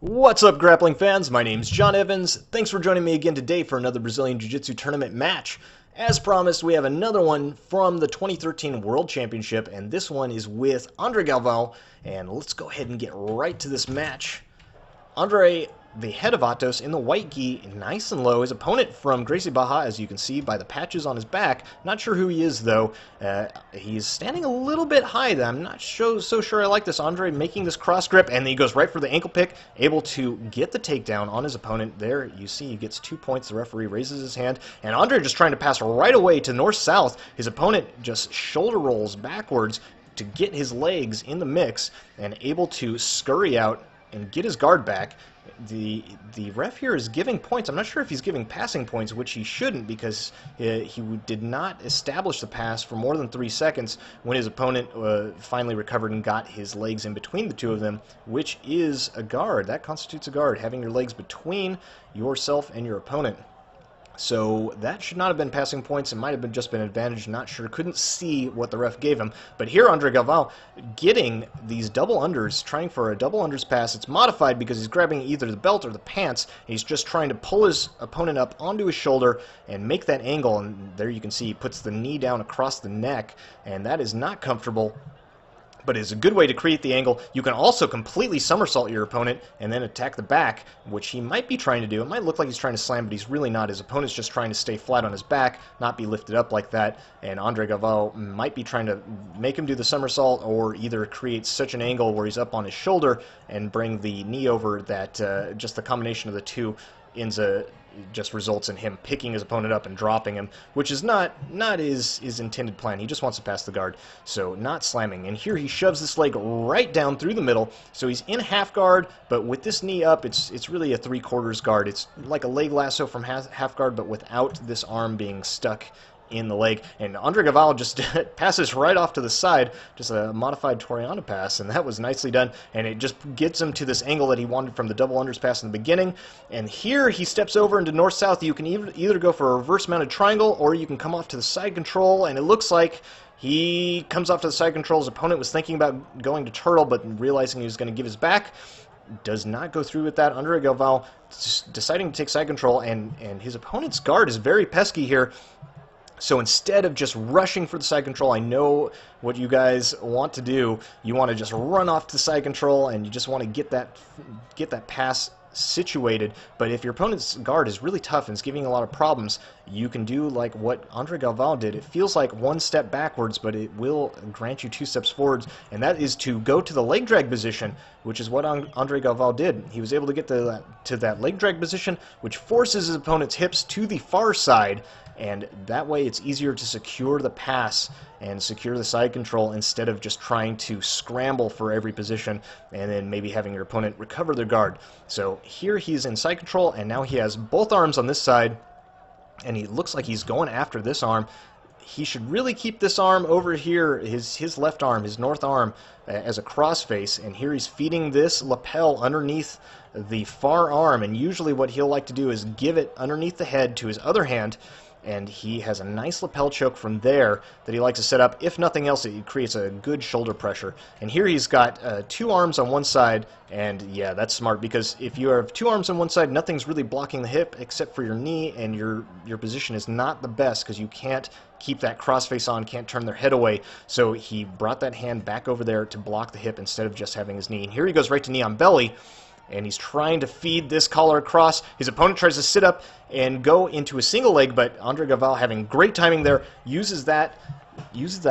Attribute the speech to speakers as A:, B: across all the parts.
A: What's up, grappling fans? My name's John Evans. Thanks for joining me again today for another Brazilian Jiu-Jitsu tournament match. As promised, we have another one from the 2013 World Championship, and this one is with Andre Galvao. And let's go ahead and get right to this match. Andre, the head of Atos, in the white gi, nice and low. His opponent from Gracie Barra, as you can see by the patches on his back. Not sure who he is, though. He's standing a little bit high, though. I'm not so sure I like this. Andre making this cross grip, and he goes right for the ankle pick, able to get the takedown on his opponent. There, you see, he gets 2 points. The referee raises his hand, and Andre just trying to pass right away to north-south. His opponent just shoulder rolls backwards to get his legs in the mix, and able to scurry out and get his guard back. The ref here is giving points. I'm not sure if he's giving passing points, which he shouldn't, because he did not establish the pass for more than 3 seconds when his opponent finally recovered and got his legs in between the two of them, which is a guard. That constitutes a guard, having your legs between yourself and your opponent. So that should not have been passing points. It might have just been advantage. Not sure. Couldn't see what the ref gave him. But here, Andre Galvao getting these double unders, trying for a double unders pass. It's modified because he's grabbing either the belt or the pants. And he's just trying to pull his opponent up onto his shoulder and make that angle. And there you can see he puts the knee down across the neck. And that is not comfortable, but it's a good way to create the angle. You can also completely somersault your opponent and then attack the back, which he might be trying to do. It might look like he's trying to slam, but he's really not. His opponent's just trying to stay flat on his back, not be lifted up like that, and Andre Galvao might be trying to make him do the somersault or either create such an angle where he's up on his shoulder and bring the knee over that just the combination of the two just results in him picking his opponent up and dropping him, which is not his intended plan. He just wants to pass the guard, so not slamming. And here he shoves this leg right down through the middle, so he's in half guard, but with this knee up, it's really a 3/4 guard. It's like a leg lasso from half guard, but without this arm being stuck in the leg. And Andre Galvao just passes right off to the side, just a modified Toriano pass, and that was nicely done, and it just gets him to this angle that he wanted from the double unders pass in the beginning. And here he steps over into north-south. You can either go for a reverse mounted triangle, or you can come off to the side control, and it looks like he comes off to the side control. His opponent was thinking about going to turtle, but realizing he was going to give his back, does not go through with that. Andre Galvao deciding to take side control, and his opponent's guard is very pesky here. So instead of just rushing for the side control, I know what you guys want to do. You want to just run off to the side control, and you just want to get that pass situated. But if your opponent's guard is really tough and is giving a lot of problems, you can do like what Andre Galvao did. It feels like 1 step backwards, but it will grant you 2 steps forwards, and that is to go to the leg drag position, which is what Andre Galvao did. He was able to get to that leg drag position, which forces his opponent's hips to the far side, and that way it's easier to secure the pass and secure the side control instead of just trying to scramble for every position and then maybe having your opponent recover their guard. So here he's in side control, and now he has both arms on this side, and he looks like he's going after this arm. He should really keep this arm over here, his left arm, his north arm, as a cross face, and here he's feeding this lapel underneath the far arm, and usually what he'll like to do is give it underneath the head to his other hand, and he has a nice lapel choke from there that he likes to set up. If nothing else, it creates a good shoulder pressure. And here he's got 2 arms on one side, and yeah, that's smart, because if you have 2 arms on one side, nothing's really blocking the hip except for your knee, and your position is not the best because you can't keep that crossface on, can't turn their head away. So he brought that hand back over there to block the hip instead of just having his knee. And here he goes right to knee on belly, and he's trying to feed this collar across. His opponent tries to sit up and go into a single leg, but Andre Galvao, having great timing there, uses that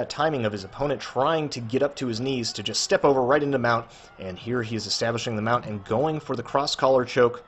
A: timing of his opponent trying to get up to his knees to just step over right into mount, and here he is establishing the mount and going for the cross collar choke.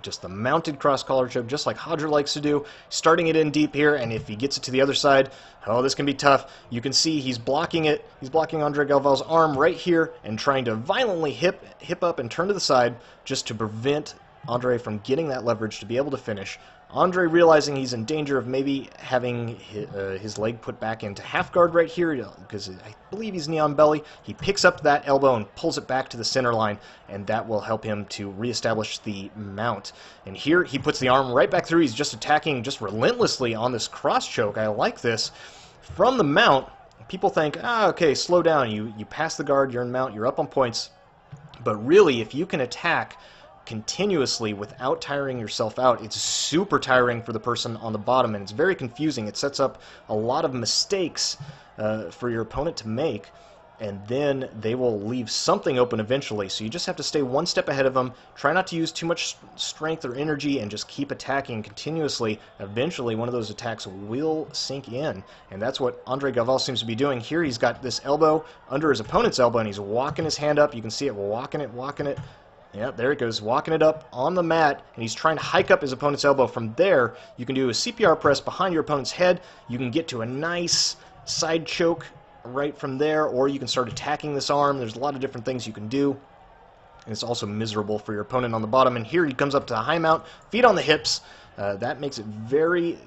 A: Just the mounted cross collar choke, just like Hodger likes to do, starting it in deep here, and if he gets it to the other side, oh, this can be tough. You can see he's blocking it. He's blocking Andre Galvao's arm right here and trying to violently hip up and turn to the side just to prevent Andre from getting that leverage to be able to finish. Andre, realizing he's in danger of maybe having his leg put back into half guard right here, because I believe he's knee on belly, he picks up that elbow and pulls it back to the center line, and that will help him to reestablish the mount. And here he puts the arm right back through. He's just attacking just relentlessly on this cross choke. I like this. From the mount, people think, okay, slow down. You pass the guard, you're in mount, you're up on points. But really, if you can attack continuously without tiring yourself out, it's super tiring for the person on the bottom, and it's very confusing. It sets up a lot of mistakes for your opponent to make, and then they will leave something open eventually. So you just have to stay one step ahead of them, try not to use too much strength or energy, and just keep attacking continuously. Eventually one of those attacks will sink in, and that's what Andre Galvao seems to be doing here. He's got this elbow under his opponent's elbow, and he's walking his hand up. You can see it, walking it. Yeah, there it goes, walking it up on the mat, and he's trying to hike up his opponent's elbow. From there, you can do a CPR press behind your opponent's head. You can get to a nice side choke right from there, or you can start attacking this arm. There's a lot of different things you can do, and it's also miserable for your opponent on the bottom. And here he comes up to the high mount, feet on the hips. That makes it very,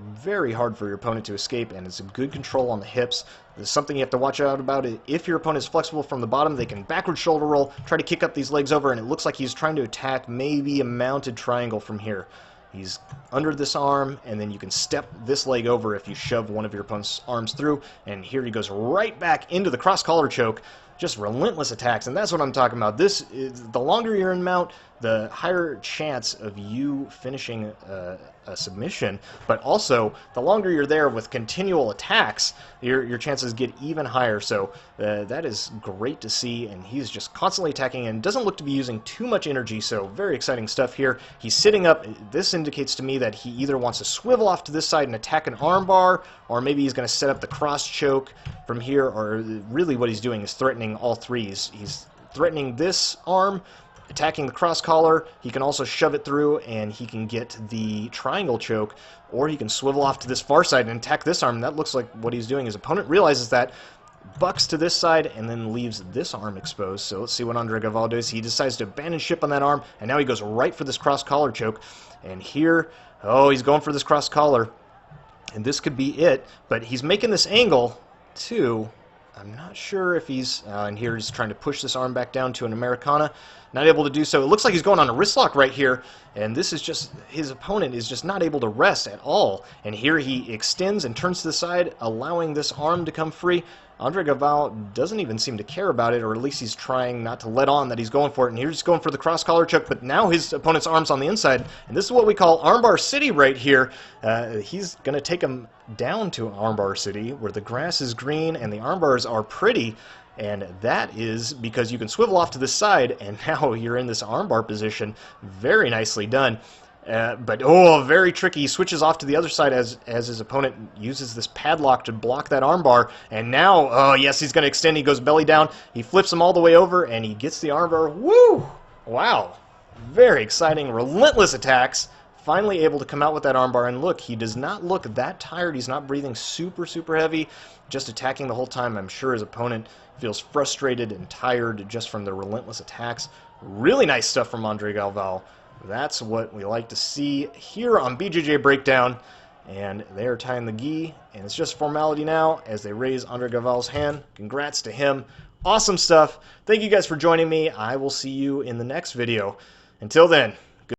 A: very hard for your opponent to escape, and it's a good control on the hips. There's something you have to watch out about. If your opponent is flexible from the bottom, they can backward shoulder roll, try to kick up these legs over, and it looks like he's trying to attack maybe a mounted triangle from here. He's under this arm, and then you can step this leg over if you shove one of your opponent's arms through, and here he goes right back into the cross-collar choke. Just relentless attacks, and that's what I'm talking about. This is, the longer you're in mount, the higher chance of you finishing a submission, but also the longer you're there with continual attacks, your chances get even higher. So that is great to see, and he's just constantly attacking and doesn't look to be using too much energy, so very exciting stuff here. He's sitting up. This indicates to me that he either wants to swivel off to this side and attack an arm bar, or maybe he's going to set up the cross choke from here, or really what he's doing is threatening all three. He's threatening this arm, attacking the cross collar. He can also shove it through, and he can get the triangle choke, or he can swivel off to this far side and attack this arm. That looks like what he's doing. His opponent realizes that, bucks to this side, and then leaves this arm exposed. So let's see what Andre Galvao does. He decides to abandon ship on that arm, and now he goes right for this cross collar choke. And here, oh, he's going for this cross collar, and this could be it. But he's making this angle too. I'm not sure if he's, and here he's trying to push this arm back down to an Americana. Not able to do so. It looks like he's going on a wrist lock right here, and this is just, his opponent is just not able to rest at all. And here he extends and turns to the side, allowing this arm to come free. Andre Galvao doesn't even seem to care about it, or at least he's trying not to let on that he's going for it. And here's just going for the cross-collar choke, but now his opponent's arm's on the inside, and this is what we call armbar city right here. He's going to take him down to armbar city, where the grass is green and the armbars are pretty, and that is because you can swivel off to this side, and now you're in this armbar position. Very nicely done. But, oh, very tricky. He switches off to the other side as his opponent uses this padlock to block that armbar. And now, oh, yes, he's going to extend. He goes belly down. He flips him all the way over, and he gets the armbar. Woo! Wow. Very exciting. Relentless attacks. Finally able to come out with that armbar. And look, he does not look that tired. He's not breathing super, super heavy. Just attacking the whole time. I'm sure his opponent feels frustrated and tired just from the relentless attacks. Really nice stuff from Andre Galvao. That's what we like to see here on BJJ Breakdown. And they are tying the gi, and it's just formality now as they raise Andre Galvao's hand. Congrats to him. Awesome stuff. Thank you guys for joining me. I will see you in the next video. Until then.